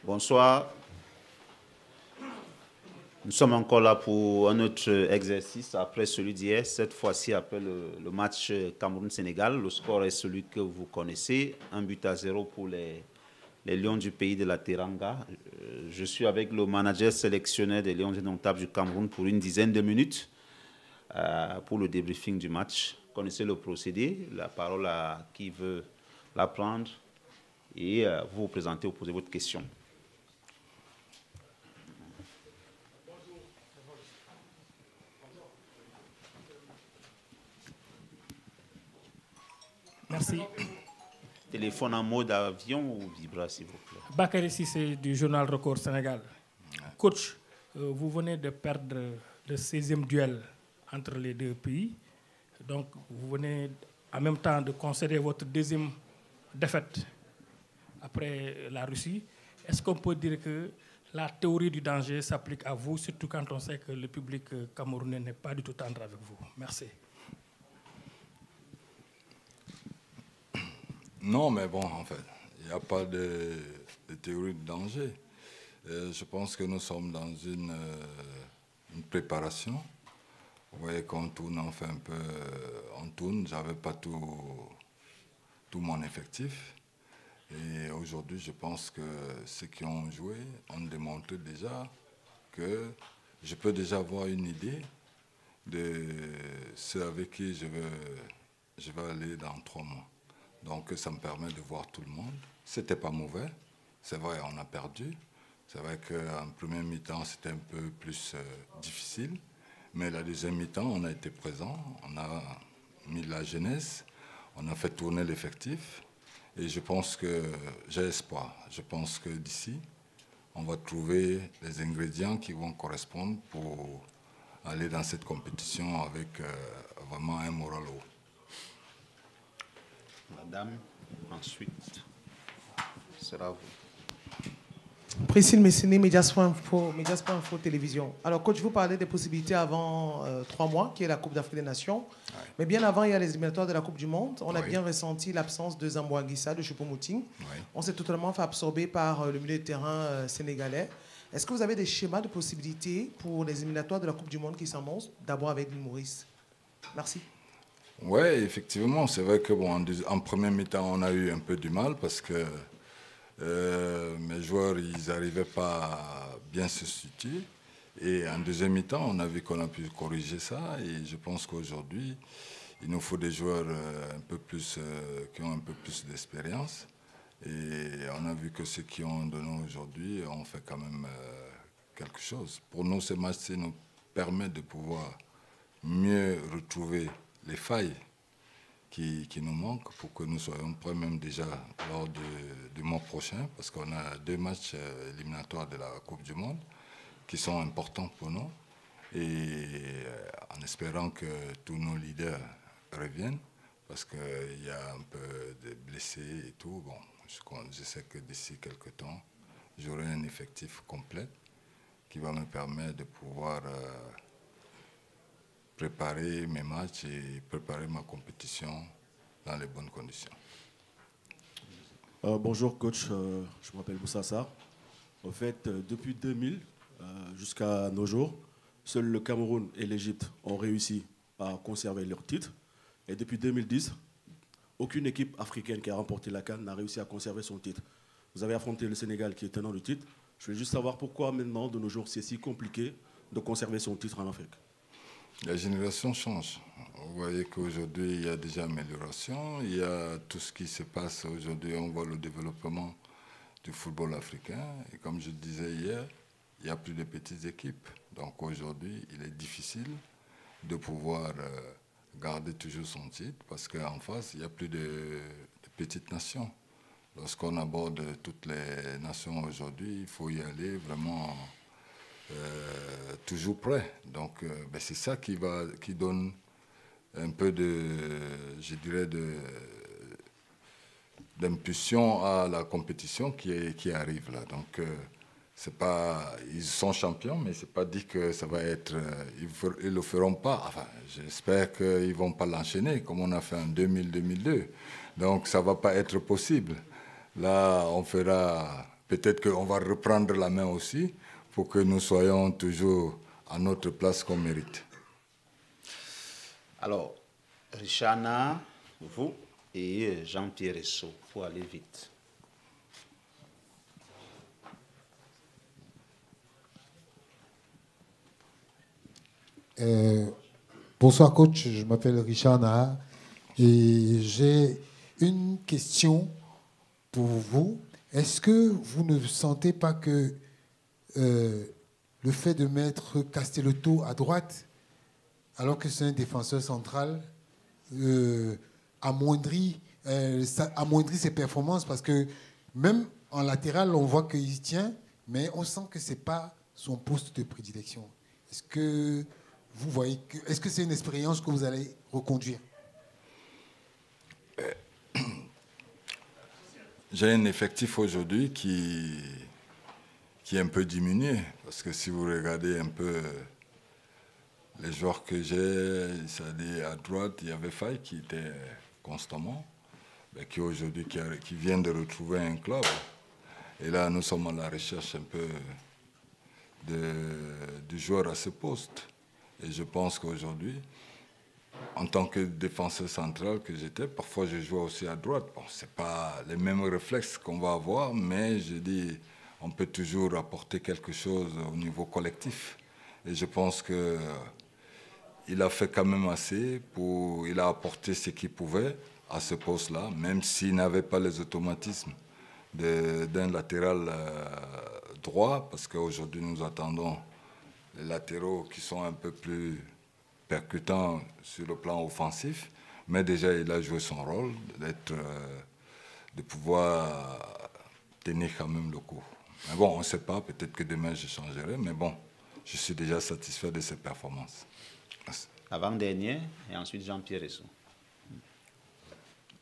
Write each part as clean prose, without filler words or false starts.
Bonsoir. Nous sommes encore là pour un autre exercice après celui d'hier, cette fois-ci après le match Cameroun-Sénégal. Le score est celui que vous connaissez, 1-0 pour les Lions du pays de la Teranga. Je suis avec le manager sélectionneur des Lions indomptables du Cameroun pour une dizaine de minutes pour le débriefing du match. Vous connaissez le procédé, la parole à qui veut la prendre et vous vous présentez ou posez votre question. Merci. Téléphone en mode avion ou vibra, s'il vous plaît. Bakary Cissé du journal Record Sénégal. Coach, vous venez de perdre le 16e duel entre les deux pays. Donc, vous venez en même temps de concéder votre deuxième défaite après la Russie. Est-ce qu'on peut dire que la théorie du danger s'applique à vous, surtout quand on sait que le public camerounais n'est pas du tout tendre avec vous? Merci. Non, mais bon, en fait, il n'y a pas de théorie de danger. Je pense que nous sommes dans une préparation. Vous voyez qu'on tourne, on fait un peu... On tourne, je n'avais pas tout mon effectif. Et aujourd'hui, je pense que ceux qui ont joué ont démontré déjà que je peux déjà avoir une idée de ceux avec qui je vais aller dans 3 mois. Donc ça me permet de voir tout le monde. C'était pas mauvais. C'est vrai, on a perdu. C'est vrai qu'en première mi-temps, c'était un peu plus difficile. Mais la deuxième mi-temps, on a été présent. On a mis de la jeunesse. On a fait tourner l'effectif. Et je pense que j'ai espoir. Je pense que d'ici, on va trouver les ingrédients qui vont correspondre pour aller dans cette compétition avec vraiment un moral haut. Madame, ensuite, sera vous. Priscille Messini, Mediasport Info Télévision. Alors, coach, vous parlez des possibilités avant 3 mois, qui est la Coupe d'Afrique des Nations. Ouais. Mais bien avant, il y a les éliminatoires de la Coupe du Monde. On a bien ressenti l'absence de Zambo Anguissa, de Choupo-Moting. On s'est totalement fait absorber par le milieu de terrain sénégalais. Est-ce que vous avez des schémas de possibilités pour les éliminatoires de la Coupe du Monde qui s'annoncent, d'abord avec l'île Maurice? Merci. Oui, effectivement, c'est vrai que bon, en première mi-temps, on a eu un peu du mal parce que mes joueurs, ils n'arrivaient pas à bien se situer. Et en deuxième mi-temps, on a vu qu'on a pu corriger ça. Et je pense qu'aujourd'hui, il nous faut des joueurs un peu plus, qui ont un peu plus d'expérience. Et on a vu que ceux qui ont donné aujourd'hui ont fait quand même quelque chose. Pour nous, ce match nous permet de pouvoir mieux retrouver les failles qui nous manquent pour que nous soyons prêts même déjà lors du mois prochain, parce qu'on a 2 matchs éliminatoires de la Coupe du Monde qui sont importants pour nous, et en espérant que tous nos leaders reviennent, parce qu'il y a un peu de blessés et tout. Bon, je sais que d'ici quelques temps, j'aurai un effectif complet qui va me permettre de pouvoir préparer mes matchs et préparer ma compétition dans les bonnes conditions. Bonjour coach, je m'appelle Moussa Sarr. En fait, depuis 2000 jusqu'à nos jours, seuls le Cameroun et l'Égypte ont réussi à conserver leur titre. Et depuis 2010, aucune équipe africaine qui a remporté la CAN n'a réussi à conserver son titre. Vous avez affronté le Sénégal qui est tenant du titre. Je voulais juste savoir pourquoi maintenant, de nos jours, c'est si compliqué de conserver son titre en Afrique. La génération change. Vous voyez qu'aujourd'hui, il y a déjà amélioration. Il y a tout ce qui se passe aujourd'hui. On voit le développement du football africain. Et comme je disais hier, il n'y a plus de petites équipes. Donc aujourd'hui, il est difficile de pouvoir garder toujours son titre parce qu'en face, il n'y a plus de petites nations. Lorsqu'on aborde toutes les nations aujourd'hui, il faut y aller vraiment... toujours prêt. Donc, c'est ça qui donne un peu je dirais, d'impulsion à la compétition qui arrive là. Donc, c'est pas, ils sont champions, mais c'est pas dit que ça va être, ils le feront pas. Enfin, j'espère qu'ils vont pas l'enchaîner comme on a fait en 2000-2002. Donc, ça va pas être possible. Là, on fera peut-être qu'on va reprendre la main aussi pour que nous soyons toujours à notre place qu'on mérite. Alors, Richana, vous et Jean-Pierre Essot, pour aller vite. Bonsoir coach, je m'appelle Richard Naha et j'ai une question pour vous. Est-ce que vous ne sentez pas que le fait de mettre Castellotto à droite, alors que c'est un défenseur central, amoindrit ses performances, parce que même en latéral, on voit qu'il tient, mais on sent que ce n'est pas son poste de prédilection. Est-ce que vous voyez est-ce que c'est une expérience que vous allez reconduire? J'ai un effectif aujourd'hui qui est un peu diminué, parce que si vous regardez un peu les joueurs que j'ai, c'est-à-dire à droite, il y avait Faye qui était constamment, mais qui aujourd'hui qui vient de retrouver un club. Et là, nous sommes à la recherche un peu du joueur à ce poste. Et je pense qu'aujourd'hui, en tant que défenseur central que j'étais, parfois je jouais aussi à droite. Bon, ce n'est pas les mêmes réflexes qu'on va avoir, mais je dis, on peut toujours apporter quelque chose au niveau collectif. Et je pense qu'il a fait quand même assez il a apporté ce qu'il pouvait à ce poste-là, même s'il n'avait pas les automatismes d'un latéral droit, parce qu'aujourd'hui nous attendons les latéraux qui sont un peu plus percutants sur le plan offensif, mais déjà il a joué son rôle de pouvoir tenir quand même le coup. Mais bon, on ne sait pas, peut-être que demain je changerai, mais bon, je suis déjà satisfait de ses performances. Merci. Avant-dernier, et ensuite Jean-Pierre Essot.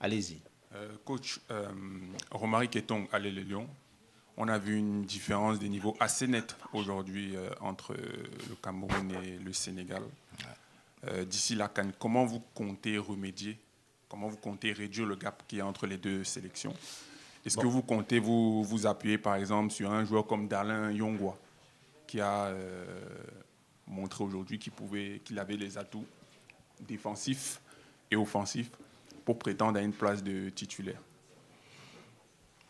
Allez-y. Coach, Romaric Ketong, allez les Lions. On a vu une différence des niveaux assez nette aujourd'hui entre le Cameroun et le Sénégal. D'ici la CAN, comment vous comptez remédier? Comment vous comptez réduire le gap qu'il y a entre les deux sélections? Est-ce que vous comptez vous appuyer par exemple sur un joueur comme Darlin Yongwa qui a montré aujourd'hui qu'il avait les atouts défensifs et offensifs pour prétendre à une place de titulaire?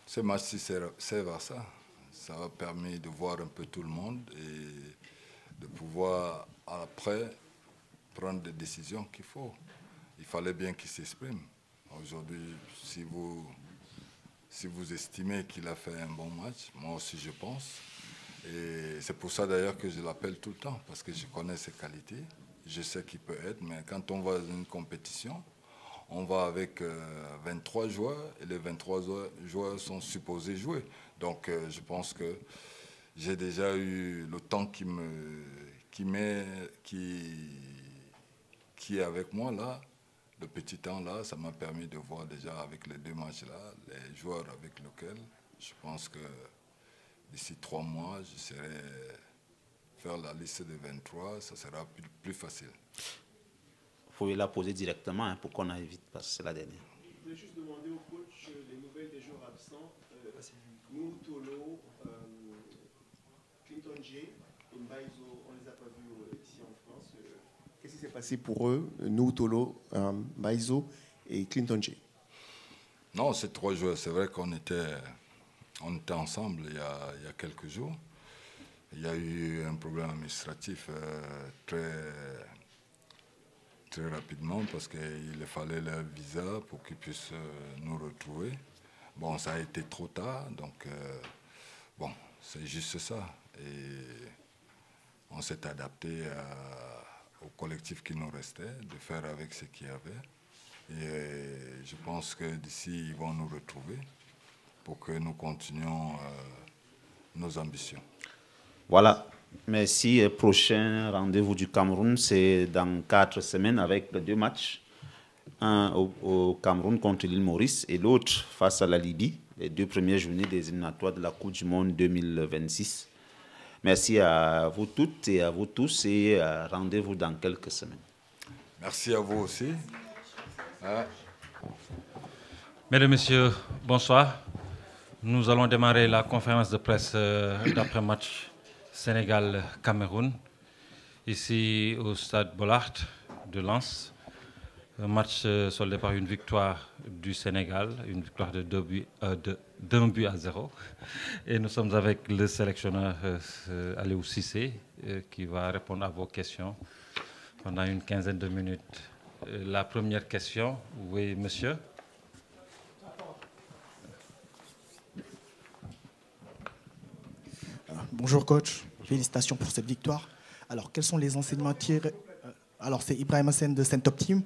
Ce match-ci sert à ça. Ça a permis de voir un peu tout le monde et de pouvoir après prendre des décisions qu'il faut. Il fallait bien qu'il s'exprime. Aujourd'hui, si vous estimez qu'il a fait un bon match, moi aussi je pense. Et c'est pour ça d'ailleurs que je l'appelle tout le temps, parce que je connais ses qualités, je sais qu'il peut être, mais quand on va dans une compétition, on va avec 23 joueurs et les 23 joueurs sont supposés jouer. Donc je pense que j'ai déjà eu le temps qui est avec moi là, le petit temps là, ça m'a permis de voir déjà avec les deux matchs là, les joueurs avec lesquels je pense que d'ici 3 mois, je serai faire la liste de 23, ça sera plus facile. Il faut la poser directement pour qu'on aille vite, parce que c'est la dernière. Je voulais juste demander au coach les nouvelles des joueurs absents. Nous, Tolo, Clinton J, Mbaizo, on ne les a pas vus ici en France. Qu'est-ce qui s'est passé pour eux, nous, Tolo, Mbaizo et Clinton J? Non, ces 3 joueurs, c'est vrai qu'on était ensemble il y a quelques jours. Il y a eu un problème administratif très rapidement parce qu'il fallait leur visa pour qu'ils puissent nous retrouver. Bon, ça a été trop tard, donc bon, c'est juste ça. Et on s'est adapté au collectif qui nous restait, de faire avec ce qu'il y avait. Et je pense que d'ici, ils vont nous retrouver pour que nous continuions nos ambitions. Voilà. Merci. Prochain rendez-vous du Cameroun, c'est dans 4 semaines avec 2 matchs. Un au Cameroun contre l'île Maurice et l'autre face à la Libye, les 2 premières journées des éliminatoires de la Coupe du Monde 2026. Merci à vous toutes et à vous tous et rendez-vous dans quelques semaines. Merci à vous aussi. Mesdames et messieurs, bonsoir. Nous allons démarrer la conférence de presse d'après-match Sénégal-Cameroun, ici au stade Bollaert de Lens. Un match soldé par une victoire du Sénégal, une victoire de 2-0. Et nous sommes avec le sélectionneur Aliou Cissé qui va répondre à vos questions pendant une quinzaine de minutes. La première question, oui, monsieur. Bonjour coach, félicitations pour cette victoire. Alors, quels sont les enseignements tirés? Alors, c'est Ibrahim Hassen de Saint Top Team.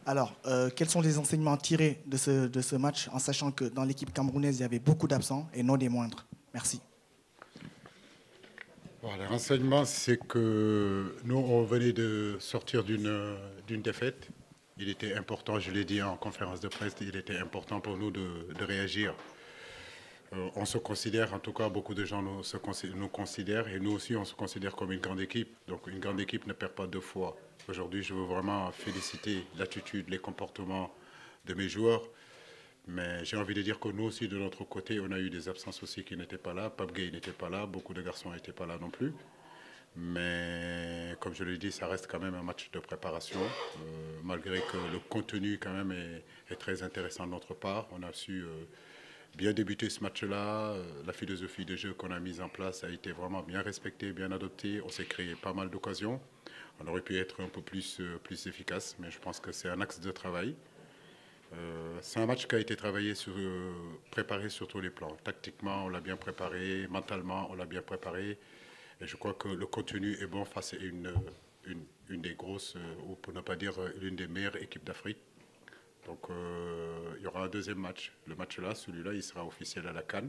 Alors, quels sont les enseignements tirés de ce match, en sachant que dans l'équipe camerounaise, il y avait beaucoup d'absents et non des moindres? Merci. Bon, les renseignements, c'est que nous, on venait de sortir d'une défaite. Il était important, je l'ai dit en conférence de presse, il était important pour nous de réagir. On se considère, en tout cas, beaucoup de gens nous considèrent, et nous aussi, on se considère comme une grande équipe. Donc, une grande équipe ne perd pas deux fois. Aujourd'hui, je veux vraiment féliciter l'attitude, les comportements de mes joueurs. Mais j'ai envie de dire que nous aussi, de notre côté, on a eu des absences aussi qui n'étaient pas là. Pape Gueye n'était pas là, beaucoup de garçons n'étaient pas là non plus. Mais comme je l'ai dit, ça reste quand même un match de préparation. Malgré que le contenu quand même est très intéressant de notre part. On a su bien débuter ce match-là. La philosophie de jeu qu'on a mise en place a été vraiment bien respectée, bien adoptée. On s'est créé pas mal d'occasions. On aurait pu être un peu plus efficace, mais je pense que c'est un axe de travail. C'est un match qui a été préparé sur tous les plans. Tactiquement, on l'a bien préparé. Mentalement, on l'a bien préparé. Et je crois que le contenu est bon face à une des grosses, ou pour ne pas dire l'une des meilleures équipes d'Afrique. Donc il y aura un deuxième match. Le match-là, celui-là, il sera officiel à la CAN.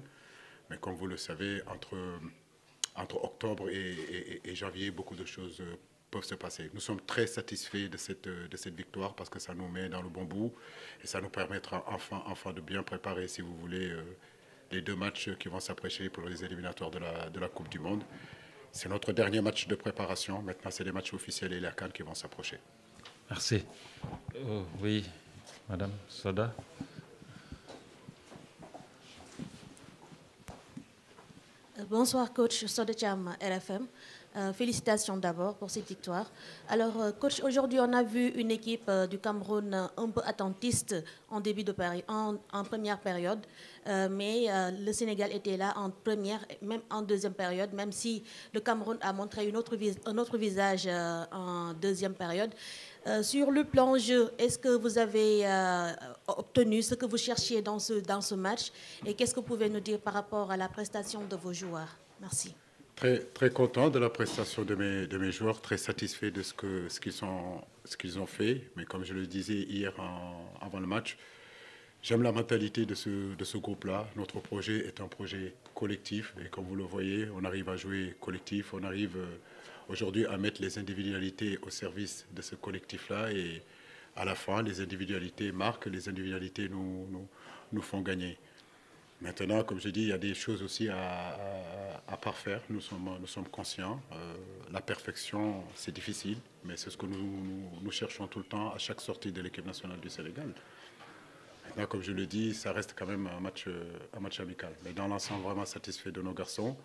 Mais comme vous le savez, entre octobre et janvier, beaucoup de choses peuvent se passer. Nous sommes très satisfaits de cette victoire parce que ça nous met dans le bon bout et ça nous permettra enfin de bien préparer, si vous voulez, les deux matchs qui vont s'approcher pour les éliminatoires de la Coupe du Monde. C'est notre dernier match de préparation. Maintenant, c'est les matchs officiels et la CAN qui vont s'approcher. Merci. Oui, Madame Soda. Bonsoir coach, Soda Thiam, RFM. Félicitations d'abord pour cette victoire. Alors coach, aujourd'hui on a vu une équipe du Cameroun un peu attentiste en première période, mais le Sénégal était là en première, même en deuxième période, même si le Cameroun a montré un autre visage en deuxième période. Sur le plan jeu, est-ce que vous avez obtenu ce que vous cherchiez dans ce match et qu'est-ce que vous pouvez nous dire par rapport à la prestation de vos joueurs? Merci. Très, très content de la prestation de mes joueurs, très satisfait de ce qu'ils ont fait. Mais comme je le disais hier avant le match, j'aime la mentalité de ce groupe-là. Notre projet est un projet collectif et comme vous le voyez, on arrive à jouer collectif, on arrive aujourd'hui à mettre les individualités au service de ce collectif-là et à la fin, les individualités marquent, les individualités nous font gagner. Maintenant, comme je dis, il y a des choses aussi à parfaire. Nous sommes conscients. La perfection, c'est difficile, mais c'est ce que nous cherchons tout le temps à chaque sortie de l'équipe nationale du Sénégal. Maintenant, comme je le dis, ça reste quand même un match amical. Mais dans l'ensemble, vraiment satisfait de nos garçons.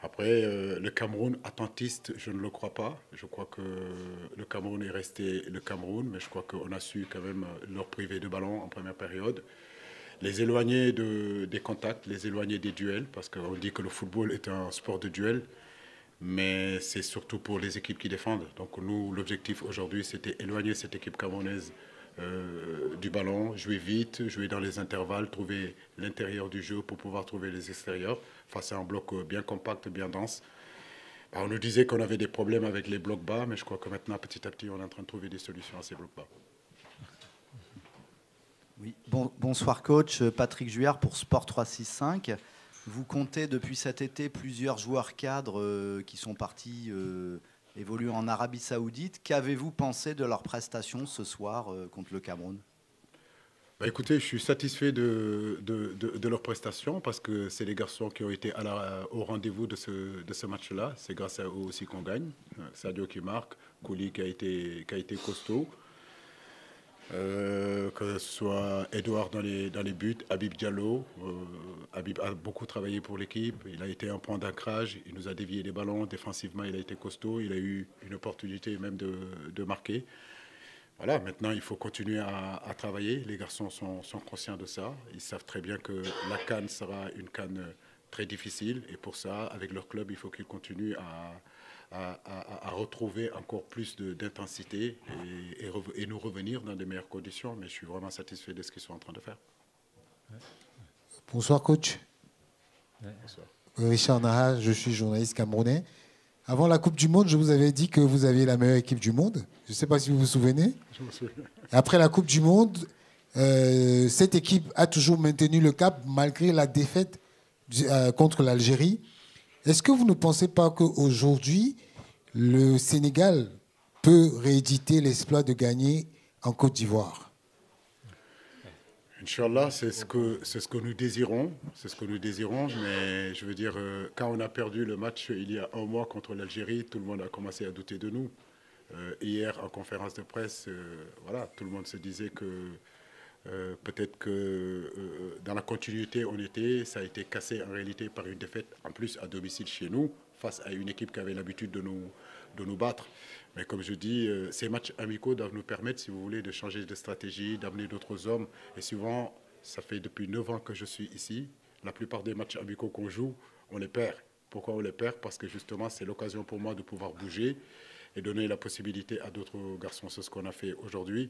Après, le Cameroun attentiste, je ne le crois pas. Je crois que le Cameroun est resté le Cameroun, mais je crois qu'on a su quand même leur priver de ballon en première période. Les éloigner des contacts, les éloigner des duels, parce qu'on dit que le football est un sport de duel, mais c'est surtout pour les équipes qui défendent. Donc nous, l'objectif aujourd'hui, c'était éloigner cette équipe camerounaise du ballon, jouer vite, jouer dans les intervalles, trouver l'intérieur du jeu pour pouvoir trouver les extérieurs, face à un bloc bien compact, bien dense. On nous disait qu'on avait des problèmes avec les blocs bas, mais je crois que maintenant, petit à petit, on est en train de trouver des solutions à ces blocs bas. Oui. Bonsoir coach, Patrick Juillard pour Sport 365. Vous comptez depuis cet été plusieurs joueurs cadres qui sont partis évoluer en Arabie Saoudite. Qu'avez-vous pensé de leur prestation ce soir contre le Cameroun? Écoutez, je suis satisfait de leur prestation parce que c'est les garçons qui ont été au rendez-vous de ce match-là. C'est grâce à eux aussi qu'on gagne. Sadio qui marque, Kouli qui a été costaud. Que ce soit Edouard dans les buts, Habib Diallo. Habib a beaucoup travaillé pour l'équipe. Il a été un point d'ancrage. Il nous a dévié les ballons. Défensivement, il a été costaud. Il a eu une opportunité même de marquer. Voilà, maintenant, il faut continuer à travailler. Les garçons sont conscients de ça. Ils savent très bien que la CAN sera une CAN très difficile. Et pour ça, avec leur club, il faut qu'ils continuent à retrouver encore plus d'intensité et nous revenir dans de meilleures conditions. Mais je suis vraiment satisfait de ce qu'ils sont en train de faire. Bonsoir, coach. Bonsoir. Richard Naha, je suis journaliste camerounais. Avant la Coupe du Monde, je vous avais dit que vous aviez la meilleure équipe du monde. Je ne sais pas si vous vous souvenez. Je me souviens. Après la Coupe du Monde, cette équipe a toujours maintenu le cap malgré la défaite contre l'Algérie. Est-ce que vous ne pensez pas qu'aujourd'hui, le Sénégal peut rééditer l'exploit de gagner en Côte d'Ivoire? Inch'Allah, c'est ce que nous désirons. C'est ce que nous désirons. Mais je veux dire, quand on a perdu le match il y a un mois contre l'Algérie, tout le monde a commencé à douter de nous. Hier, en conférence de presse, voilà, tout le monde se disait que peut-être que dans la continuité, ça a été cassé en réalité par une défaite, en plus à domicile chez nous, face à une équipe qui avait l'habitude de nous battre. Mais comme je dis, ces matchs amicaux doivent nous permettre, si vous voulez, de changer de stratégie, d'amener d'autres hommes. Et souvent, ça fait depuis 9 ans que je suis ici. La plupart des matchs amicaux qu'on joue, on les perd. Pourquoi on les perd? Parce que justement, c'est l'occasion pour moi de pouvoir bouger et donner la possibilité à d'autres garçons. C'est ce qu'on a fait aujourd'hui.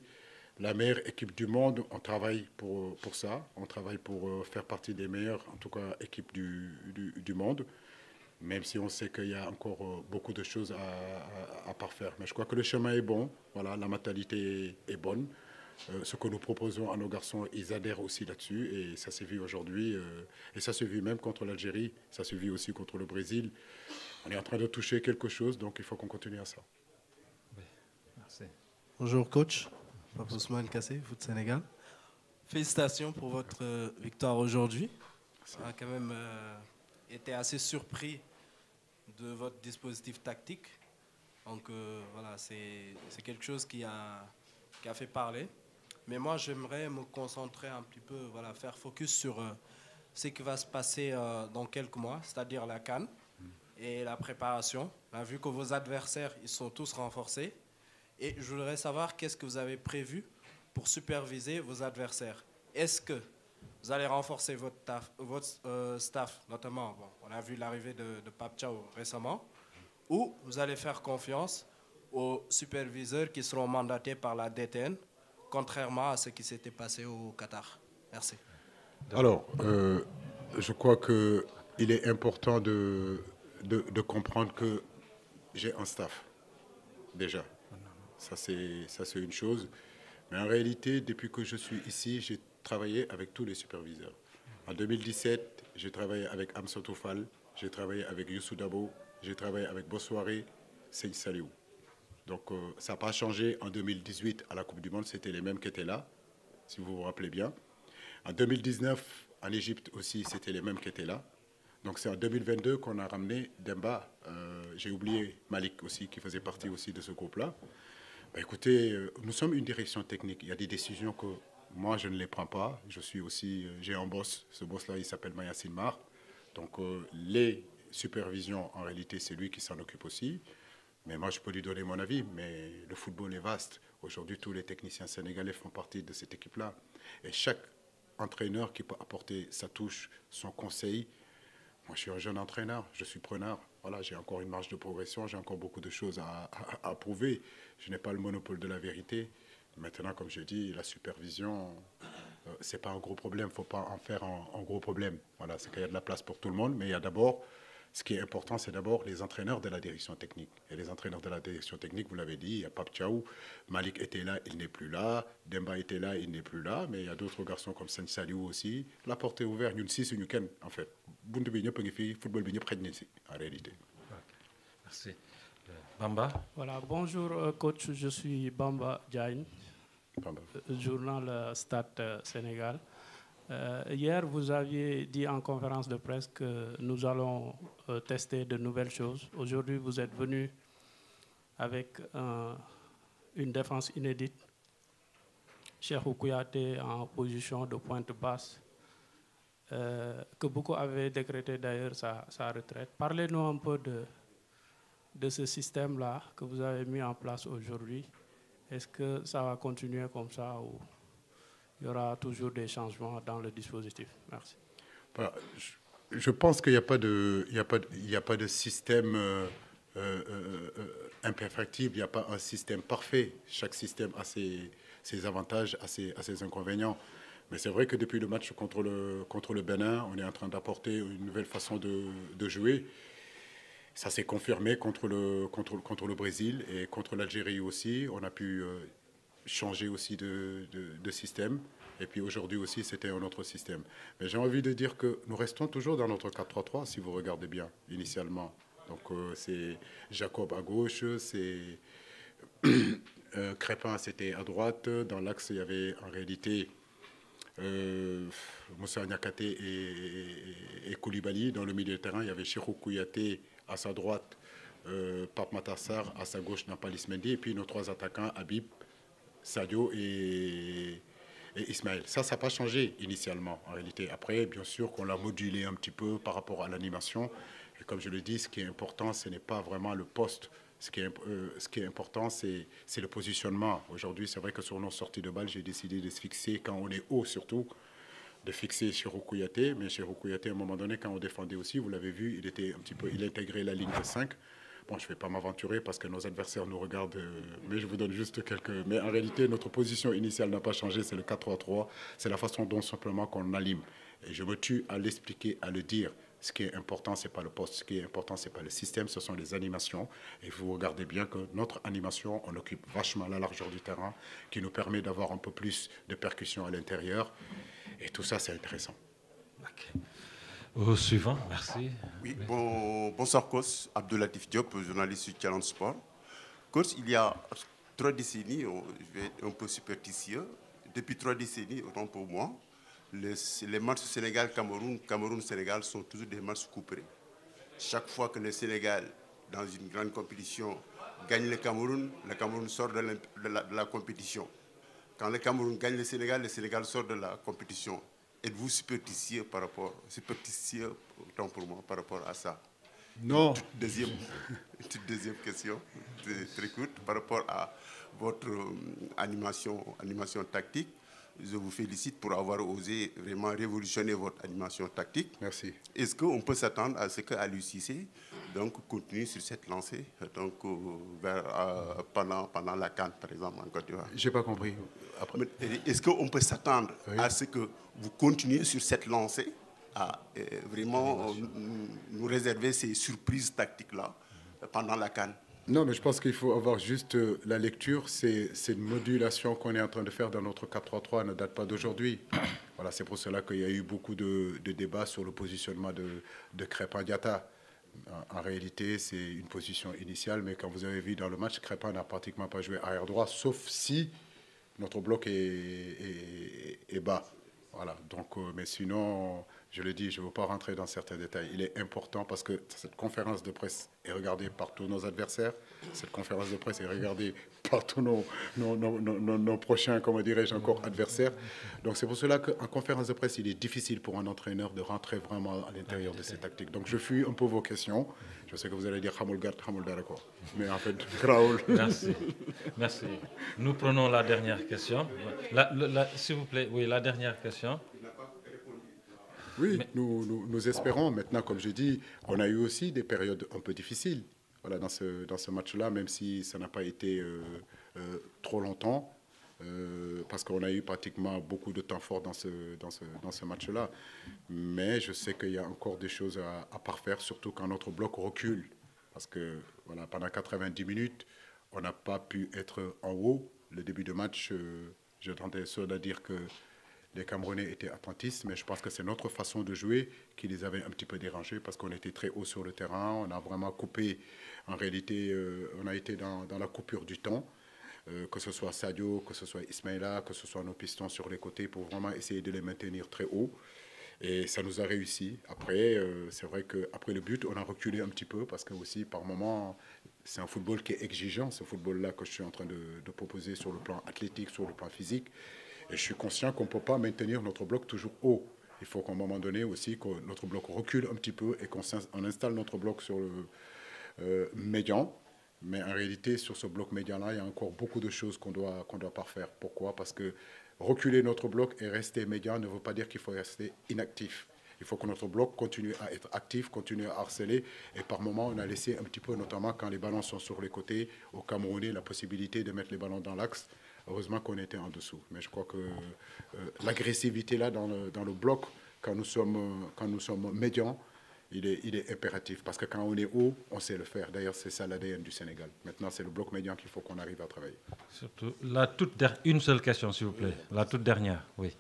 La meilleure équipe du monde, on travaille pour ça. On travaille pour faire partie des meilleures, en tout cas, équipes du monde. Même si on sait qu'il y a encore beaucoup de choses à parfaire. Mais je crois que le chemin est bon. Voilà, la mentalité est bonne. Ce que nous proposons à nos garçons, ils adhèrent aussi là-dessus. Et ça s'est vu aujourd'hui. Et ça s'est vu même contre l'Algérie. Ça s'est vu aussi contre le Brésil. On est en train de toucher quelque chose, donc il faut qu'on continue à ça. Oui, merci. Bonjour coach. Papa Ousmane Kassé, Foot Sénégal. Félicitations pour votre victoire aujourd'hui. On a quand même été assez surpris de votre dispositif tactique. Donc voilà, c'est quelque chose qui a fait parler. Mais moi, j'aimerais me concentrer un petit peu, voilà, faire focus sur ce qui va se passer dans quelques mois, c'est-à-dire la CAN et la préparation. On a vu que vos adversaires, ils sont tous renforcés. Et je voudrais savoir qu'est-ce que vous avez prévu pour superviser vos adversaires. Est-ce que vous allez renforcer votre staff, notamment, bon, on a vu l'arrivée de Pape Thiaw récemment, ou vous allez faire confiance aux superviseurs qui seront mandatés par la DTN, contrairement à ce qui s'était passé au Qatar? Merci. Alors, je crois qu'il est important de comprendre que j'ai un staff, déjà. Ça, c'est une chose. Mais en réalité, depuis que je suis ici, j'ai travaillé avec tous les superviseurs. En 2017, j'ai travaillé avec Amsatou Fall, j'ai travaillé avec Youssou Dabo, j'ai travaillé avec Bossoiré, Seyid Saliou. Donc, ça n'a pas changé. En 2018, à la Coupe du Monde, c'était les mêmes qui étaient là, si vous vous rappelez bien. En 2019, en Égypte aussi, c'était les mêmes qui étaient là. Donc, c'est en 2022 qu'on a ramené Demba. J'ai oublié Malik aussi, qui faisait partie aussi de ce groupe-là. Ben écoutez, nous sommes une direction technique. Il y a des décisions que moi, je ne les prends pas. Je suis aussi, j'ai un boss. Ce boss-là, il s'appelle Mayacine Mar. Donc, les supervisions, en réalité, c'est lui qui s'en occupe aussi. Mais moi, je peux lui donner mon avis. Mais le football est vaste. Aujourd'hui, tous les techniciens sénégalais font partie de cette équipe-là. Et chaque entraîneur qui peut apporter sa touche, son conseil. Moi, je suis un jeune entraîneur. Je suis preneur. Voilà, j'ai encore une marge de progression, j'ai encore beaucoup de choses à prouver. Je n'ai pas le monopole de la vérité. Maintenant, comme je dis, la supervision, ce n'est pas un gros problème. Il ne faut pas en faire un gros problème. Voilà, c'est qu'il y a de la place pour tout le monde, mais il y a d'abord, ce qui est important, c'est d'abord les entraîneurs de la direction technique. Et les entraîneurs de la direction technique, vous l'avez dit, il y a Pape Thiaw, Malik était là, il n'est plus là, Demba était là, il n'est plus là, mais il y a d'autres garçons comme Seyid Saliou aussi. La porte est ouverte, nous sommes nous ken en fait. Football en réalité. Merci. Bamba. Voilà, bonjour coach, je suis Bamba Diagne, journal Stade Sénégal. Hier, vous aviez dit en conférence de presse que nous allons tester de nouvelles choses. Aujourd'hui, vous êtes venu avec une défense inédite. Cheikhou Kouyaté en position de pointe basse, que beaucoup avaient décrété d'ailleurs sa retraite. Parlez-nous un peu de ce système-là que vous avez mis en place aujourd'hui. Est-ce que ça va continuer comme ça ou il y aura toujours des changements dans le dispositif? Merci. Voilà. Je pense qu'il n'y a pas de système imperfectible, il n'y a pas un système parfait. Chaque système a ses avantages, a ses inconvénients. Mais c'est vrai que depuis le match contre le Bénin, on est en train d'apporter une nouvelle façon de jouer. Ça s'est confirmé contre le Brésil et contre l'Algérie aussi. On a pu changer aussi de système. Et puis aujourd'hui aussi, c'était un autre système. Mais j'ai envie de dire que nous restons toujours dans notre 4-3-3, si vous regardez bien, initialement. Donc c'est Jacob à gauche, c'est Crépin, c'était à droite. Dans l'axe, il y avait en réalité Moussa Niakhaté et Koulibaly. Dans le milieu de terrain, il y avait Cheikhou Kouyaté à sa droite, Pape Matar Sarr à sa gauche, Nampalys Mendy. Et puis nos trois attaquants, Habib, Sadio et Ismaël. Ça n'a pas changé initialement, en réalité. Après, bien sûr qu'on l'a modulé un petit peu par rapport à l'animation. Et comme je le dis, ce qui est important, ce n'est pas vraiment le poste. Ce qui est important, c'est le positionnement. Aujourd'hui, c'est vrai que sur nos sorties de balle, j'ai décidé de se fixer, quand on est haut surtout, de fixer Cheikhou Kouyaté. Mais Cheikhou Kouyaté, à un moment donné, quand on défendait aussi, vous l'avez vu, il intégrait la ligne de 5. Bon, je ne vais pas m'aventurer parce que nos adversaires nous regardent, mais je vous donne juste quelques... Mais en réalité, notre position initiale n'a pas changé, c'est le 4-3-3. C'est la façon dont simplement qu'on anime. Et je me tue à l'expliquer, à le dire. Ce qui est important, ce n'est pas le poste. Ce qui est important, ce n'est pas le système, ce sont les animations. Et vous regardez bien que notre animation, on occupe vachement la largeur du terrain, qui nous permet d'avoir un peu plus de percussion à l'intérieur. Et tout ça, c'est intéressant. Okay. Au suivant, merci. Oui, bonsoir coach, Abdoulatif Diop, journaliste sur Challenge Sport. Coach, il y a 3 décennies, je vais être un peu superstitieux, depuis 3 décennies, autant pour moi, les matchs Sénégal-Cameroun, Cameroun-Sénégal sont toujours des matchs couperés. Chaque fois que le Sénégal, dans une grande compétition, gagne le Cameroun sort de la compétition. Quand le Cameroun gagne le Sénégal sort de la compétition. Êtes-vous superstitieux autant pour moi, par rapport à ça? Non. Deuxième question, très courte, par rapport à votre animation tactique. Je vous félicite pour avoir osé vraiment révolutionner votre animation tactique. Merci. Est-ce qu'on peut s'attendre à ce qu'Aliou Cissé continue sur cette lancée pendant la CAN, par exemple, en Côte d'Ivoire? Je n'ai pas compris. Est-ce qu'on peut s'attendre à ce que vous continuez sur cette lancée, à vraiment nous réserver ces surprises tactiques-là pendant la CAN? Non, mais je pense qu'il faut avoir juste la lecture. C'est une modulation qu'on est en train de faire dans notre 4-3-3, ne date pas d'aujourd'hui. Voilà, c'est pour cela qu'il y a eu beaucoup de débats sur le positionnement de Crépin Diatta. En réalité, c'est une position initiale, mais quand vous avez vu dans le match, Crépin n'a pratiquement pas joué arrière droit, sauf si notre bloc est bas. Voilà, donc, mais sinon, je le dis, je ne veux pas rentrer dans certains détails. Il est important parce que cette conférence de presse est regardée par tous nos adversaires. Cette conférence de presse est regardée par tous nos prochains, comment dirais-je encore, adversaires. Donc c'est pour cela qu'en conférence de presse, il est difficile pour un entraîneur de rentrer vraiment à l'intérieur de ces tactiques. Donc je fuis un peu vos questions. Je sais que vous allez dire Hamoulgat, Hamouldarako. Mais en fait, Raoul. Merci. Merci. Nous prenons la dernière question. S'il vous plaît, oui, la dernière question. Oui, nous espérons. Maintenant, comme je dis, on a eu aussi des périodes un peu difficiles voilà, dans ce match-là, même si ça n'a pas été trop longtemps, parce qu'on a eu pratiquement beaucoup de temps fort dans ce match-là. Mais je sais qu'il y a encore des choses à parfaire, surtout quand notre bloc recule. Parce que voilà, pendant 90 minutes, on n'a pas pu être en haut. Le début de match, je tentais seul à dire que les Camerounais étaient attentistes, mais je pense que c'est notre façon de jouer qui les avait un petit peu dérangés parce qu'on était très haut sur le terrain. On a vraiment coupé, en réalité, on a été dans la coupure du temps, que ce soit Sadio, que ce soit Ismaïla, que ce soit nos pistons sur les côtés pour vraiment essayer de les maintenir très haut. Et ça nous a réussi. Après, c'est vrai qu'après le but, on a reculé un petit peu parce que aussi, par moments, c'est un football qui est exigeant, ce football-là que je suis en train de proposer sur le plan athlétique, sur le plan physique. Et je suis conscient qu'on ne peut pas maintenir notre bloc toujours haut. Il faut qu'à un moment donné aussi, que notre bloc recule un petit peu et qu'on installe notre bloc sur le médian. Mais en réalité, sur ce bloc médian-là, il y a encore beaucoup de choses qu'on doit parfaire. Pourquoi? Parce que reculer notre bloc et rester médian ne veut pas dire qu'il faut rester inactif. Il faut que notre bloc continue à être actif, continue à harceler. Et par moments, on a laissé un petit peu, notamment quand les ballons sont sur les côtés, au Camerounais, la possibilité de mettre les ballons dans l'axe. Heureusement qu'on était en dessous. Mais je crois que l'agressivité là dans le bloc, quand nous sommes médians, il est impératif. Parce que quand on est haut, on sait le faire. D'ailleurs, c'est ça l'ADN du Sénégal. Maintenant, c'est le bloc médian qu'il faut qu'on arrive à travailler. Surtout, une seule question, s'il vous plaît. La toute dernière, oui.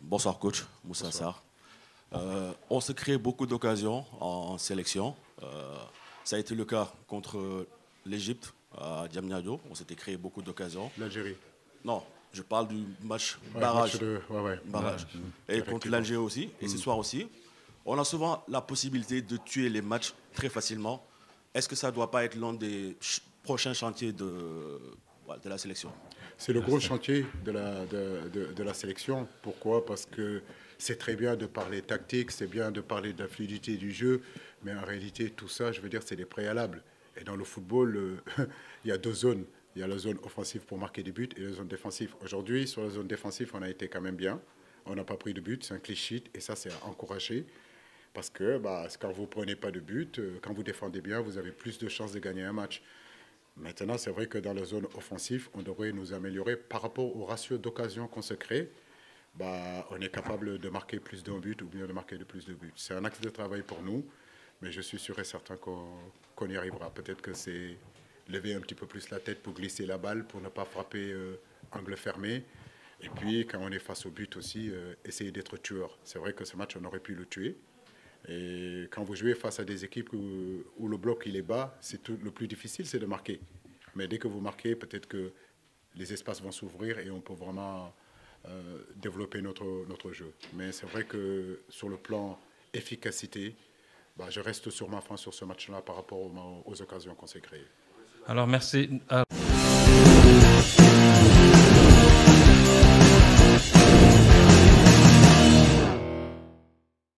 Bonsoir, coach. Moussa Sarr. On se crée beaucoup d'occasions en sélection. Ça a été le cas contre l'Égypte à Diamniadio. On s'était créé beaucoup d'occasions. L'Algérie? Non, je parle du match barrage. Barrage. Et contre l'Algérie aussi, et ce soir aussi. On a souvent la possibilité de tuer les matchs très facilement. Est-ce que ça ne doit pas être l'un des prochains chantiers de la sélection? C'est le gros chantier de la sélection. Pourquoi? Parce que c'est très bien de parler tactique, c'est bien de parler de la fluidité du jeu, mais en réalité, tout ça, je veux dire, c'est des préalables. Et dans le football, il y a deux zones. Il y a la zone offensive pour marquer des buts et la zone défensive. Aujourd'hui, sur la zone défensive, on a été quand même bien. On n'a pas pris de but, c'est un clean sheet et ça, c'est à encourager. Parce que quand vous ne prenez pas de but, quand vous défendez bien, vous avez plus de chances de gagner un match. Maintenant, c'est vrai que dans la zone offensive, on devrait nous améliorer par rapport au ratio d'occasion qu'on se crée. On est capable de marquer plus d'un but ou bien de marquer de plus de buts. C'est un axe de travail pour nous, mais je suis sûr et certain qu'on y arrivera. Peut-être que c'est lever un petit peu plus la tête pour glisser la balle, pour ne pas frapper angle fermé. Et puis, quand on est face au but aussi, essayer d'être tueur. C'est vrai que ce match, on aurait pu le tuer. Et quand vous jouez face à des équipes où le bloc il est bas, le plus difficile, c'est de marquer. Mais dès que vous marquez, peut-être que les espaces vont s'ouvrir et on peut vraiment développer notre jeu. Mais c'est vrai que sur le plan efficacité, je reste sur ma fin sur ce match-là par rapport aux occasions qu'on s'est créées. Alors, merci.